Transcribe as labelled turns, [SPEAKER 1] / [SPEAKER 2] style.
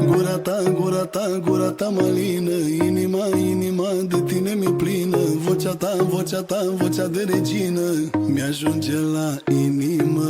[SPEAKER 1] Gura ta malină. Inima de tine mi-e plină. Vocea ta, vocea de regină mi-ajunge la inimă.